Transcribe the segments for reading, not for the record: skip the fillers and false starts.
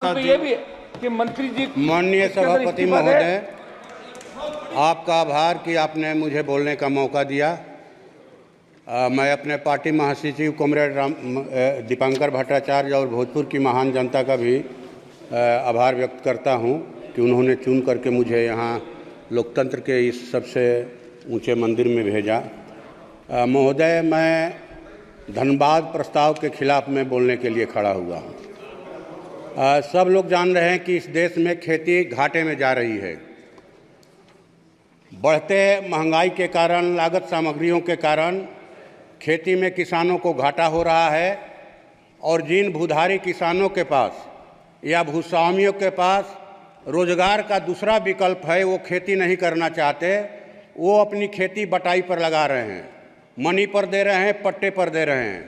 तो ये भी कि मंत्री जी, माननीय सभापति महोदय, आपका आभार कि आपने मुझे बोलने का मौका दिया। मैं अपने पार्टी महासचिव कॉमरेड दीपांकर भट्टाचार्य और भोजपुर की महान जनता का भी आभार व्यक्त करता हूं कि उन्होंने चुन करके मुझे यहां लोकतंत्र के इस सबसे ऊंचे मंदिर में भेजा। महोदय, मैं धनबाद प्रस्ताव के खिलाफ में बोलने के लिए खड़ा हुआ हूं। सब लोग जान रहे हैं कि इस देश में खेती घाटे में जा रही है। बढ़ते महंगाई के कारण, लागत सामग्रियों के कारण खेती में किसानों को घाटा हो रहा है और जिन भूधारी किसानों के पास या भूस्वामियों के पास रोजगार का दूसरा विकल्प है, वो खेती नहीं करना चाहते, वो अपनी खेती बटाई पर लगा रहे हैं, मनी पर दे रहे हैं, पट्टे पर दे रहे हैं।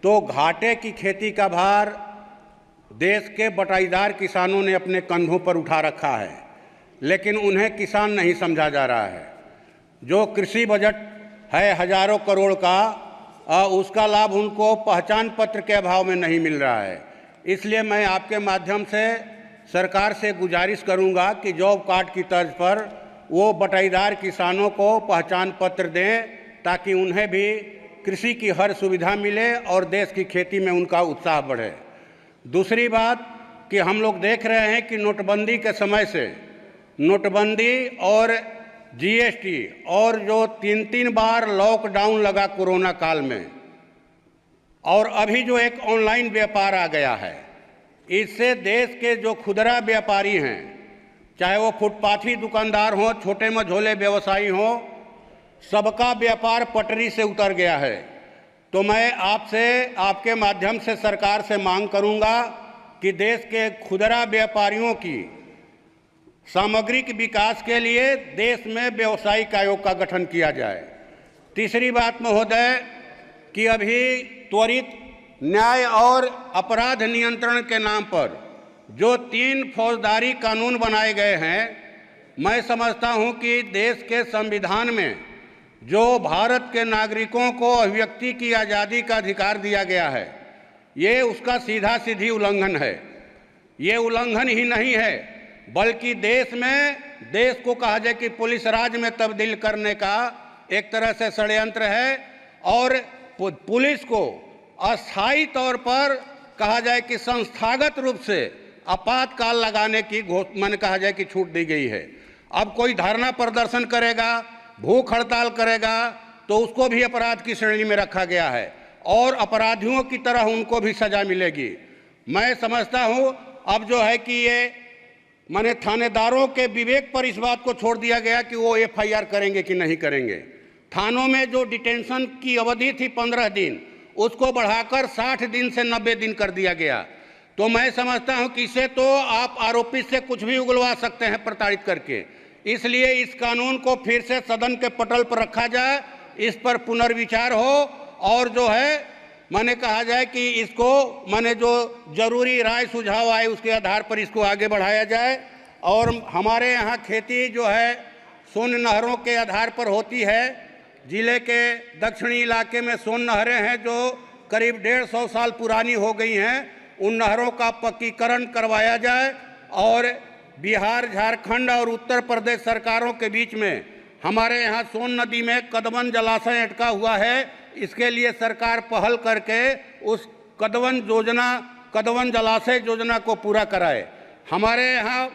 तो घाटे की खेती का भार देश के बटाईदार किसानों ने अपने कंधों पर उठा रखा है, लेकिन उन्हें किसान नहीं समझा जा रहा है। जो कृषि बजट है हजारों करोड़ का, उसका लाभ उनको पहचान पत्र के अभाव में नहीं मिल रहा है। इसलिए मैं आपके माध्यम से सरकार से गुजारिश करूंगा कि जॉब कार्ड की तर्ज पर वो बटाईदार किसानों को पहचान पत्र दें, ताकि उन्हें भी कृषि की हर सुविधा मिले और देश की खेती में उनका उत्साह बढ़े। दूसरी बात कि हम लोग देख रहे हैं कि नोटबंदी के समय से नोटबंदी और जीएसटी और जो 3 बार लॉकडाउन लगा कोरोना काल में, और अभी जो एक ऑनलाइन व्यापार आ गया है, इससे देश के जो खुदरा व्यापारी हैं, चाहे वो फुटपाथी दुकानदार हों, छोटे मझोले व्यवसायी हों, सबका व्यापार पटरी से उतर गया है। तो मैं आपसे, आपके माध्यम से सरकार से मांग करूंगा कि देश के खुदरा व्यापारियों की सामग्रिक विकास के लिए देश में व्यावसायिक आयोग का गठन किया जाए। तीसरी बात महोदय कि अभी त्वरित न्याय और अपराध नियंत्रण के नाम पर जो 3 फौजदारी कानून बनाए गए हैं, मैं समझता हूं कि देश के संविधान में जो भारत के नागरिकों को अभिव्यक्ति की आज़ादी का अधिकार दिया गया है, ये उसका सीधा सीधी उल्लंघन है। ये उल्लंघन ही नहीं है, बल्कि देश को कहा जाए कि पुलिस राज में तब्दील करने का एक तरह से षड्यंत्र है, और पुलिस को अस्थायी तौर पर कहा जाए कि संस्थागत रूप से आपातकाल लगाने की कहा जाए कि छूट दी गई है। अब कोई धरना प्रदर्शन करेगा, भूख हड़ताल करेगा, तो उसको भी अपराध की श्रेणी में रखा गया है और अपराधियों की तरह उनको भी सजा मिलेगी। मैं समझता हूं अब जो है कि ये माने थानेदारों के विवेक पर इस बात को छोड़ दिया गया कि वो एफआईआर करेंगे कि नहीं करेंगे। थानों में जो डिटेंशन की अवधि थी 15 दिन, उसको बढ़ाकर 60 दिन से 90 दिन कर दिया गया। तो मैं समझता हूं कि इससे तो आप आरोपी से कुछ भी उगलवा सकते हैं प्रताड़ित करके। इसलिए इस कानून को फिर से सदन के पटल पर रखा जाए, इस पर पुनर्विचार हो, और जो है माने कहा जाए कि इसको माने जो जरूरी राय सुझाव आए उसके आधार पर इसको आगे बढ़ाया जाए। और हमारे यहाँ खेती जो है सोन नहरों के आधार पर होती है। जिले के दक्षिणी इलाके में सोन नहरें हैं जो करीब 150 साल पुरानी हो गई हैं। उन नहरों का पक्कीकरण करवाया जाए और बिहार, झारखंड और उत्तर प्रदेश सरकारों के बीच में हमारे यहाँ सोन नदी में कदवन जलाशय अटका हुआ है, इसके लिए सरकार पहल करके उस कदवन जलाशय योजना को पूरा कराए। हमारे यहाँ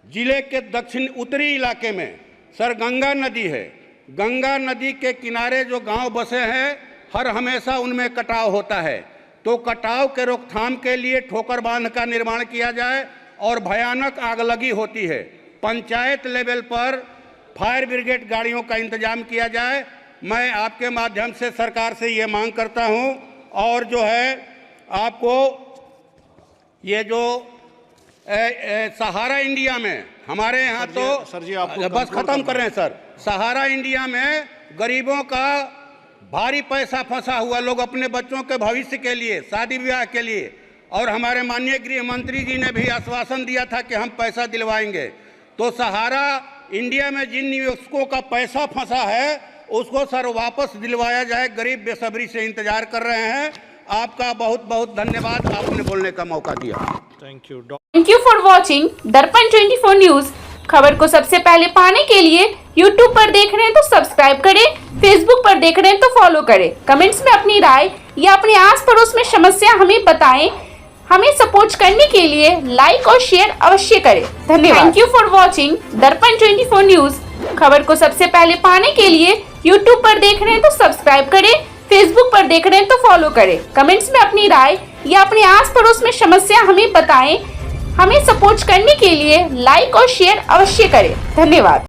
जिले के दक्षिण उत्तरी इलाके में सर गंगा नदी है। गंगा नदी के किनारे जो गांव बसे हैं, हर हमेशा उनमें कटाव होता है। तो कटाव के रोकथाम के लिए ठोकर बांध का निर्माण किया जाए और भयानक आगलगी होती है। पंचायत लेवल पर फायर ब्रिगेड गाड़ियों का इंतजाम किया जाए। मैं आपके माध्यम से सरकार से ये मांग करता हूं। और जो है आपको ये जो सहारा इंडिया में हमारे यहाँ तो सर जी आपको बस खत्म कर रहे हैं सर। सहारा इंडिया में गरीबों का भारी पैसा फंसा हुआ, लोग अपने बच्चों के भविष्य के लिए, शादी विवाह के लिए, और हमारे माननीय गृह मंत्री जी ने भी आश्वासन दिया था कि हम पैसा दिलवाएंगे। तो सहारा इंडिया में जिन निवेशकों का पैसा फंसा है उसको सर वापस दिलवाया जाए। गरीब बेसब्री से इंतजार कर रहे हैं। आपका बहुत बहुत धन्यवाद, आपने बोलने का मौका दिया। थैंक यू फॉर वॉचिंग दर्पण 24 न्यूज। खबर को सबसे पहले पाने के लिए यूट्यूब पर देख रहे हैं तो सब्सक्राइब करें, फेसबुक पर देख रहे हैं तो फॉलो करें। कमेंट्स में अपनी राय या अपने आस पड़ोस में समस्या हमें बताएं। हमें सपोर्ट करने के लिए लाइक और शेयर अवश्य करें। धन्यवाद। थैंक यू फॉर वॉचिंग दर्पण 24 न्यूज। खबर को सबसे पहले पाने के लिए यूट्यूब पर देख रहे हैं तो सब्सक्राइब करें, फेसबुक पर देख रहे हैं तो फॉलो करें। कमेंट्स में अपनी राय या अपने आस पड़ोस में समस्या हमें बताएं। हमें सपोर्ट करने के लिए लाइक और शेयर अवश्य करें। धन्यवाद।